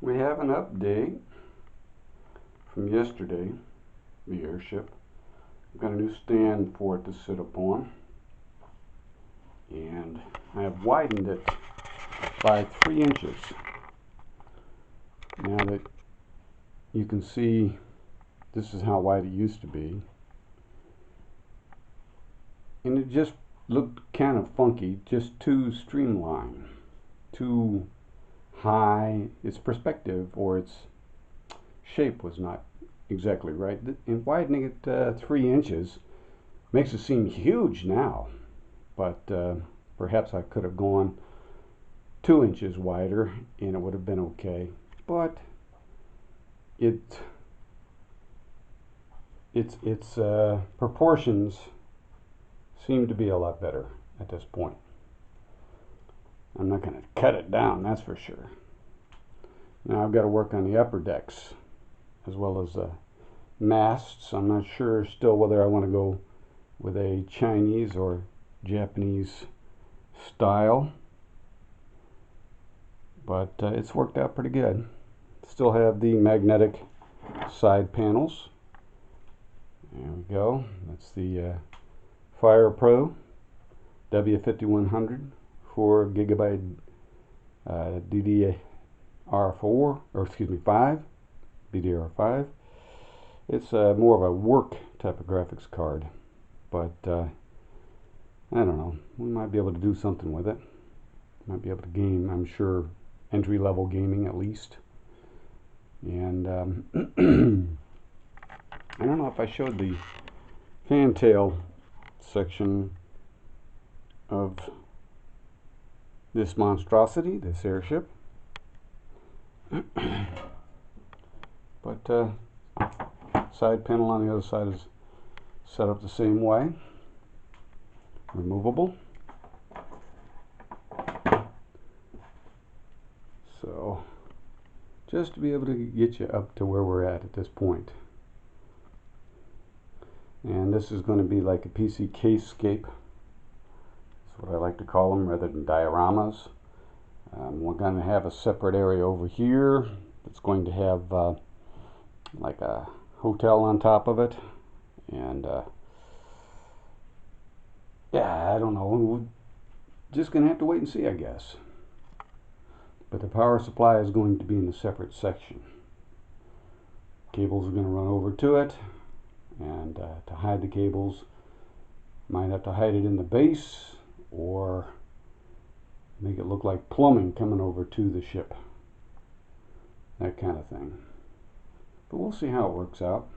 We have an update from yesterday, the airship. I've got a new stand for it to sit upon, and I have widened it by 3 inches. Now that you can see, this is how wide it used to be, and it just looked kind of funky, just too streamlined, too high. Its perspective or its shape was not exactly right, and widening it 3 inches makes it seem huge now, but perhaps I could have gone 2 inches wider and it would have been okay, but its proportions seem to be a lot better at this point. I'm not going to cut it down, that's for sure. Now I've got to work on the upper decks as well as the masts. I'm not sure still whether I want to go with a Chinese or Japanese style, but it's worked out pretty good. Still have the magnetic side panels. There we go. That's the Fire Pro W5100 4 gigabyte DDR4, or excuse me, 5 DDR5. It's more of a work type of graphics card, but I don't know. We might be able to do something with it. Might be able to game, I'm sure, entry-level gaming at least. And I don't know if I showed the fantail section of this monstrosity, this airship. But side panel on the other side is set up the same way, removable. So just to be able to get you up to where we're at this point. And this is going to be like a PC casescape. That's what I like to call them, rather than dioramas. We're going to have a separate area over here that's going to have like a hotel on top of it, and yeah, I don't know, we're just gonna have to wait and see, I guess. But the power supply is going to be in a separate section. Cables are going to run over to it, and to hide the cables, might have to hide it in the base or make it look like plumbing coming over to the ship, that kind of thing. But we'll see how it works out.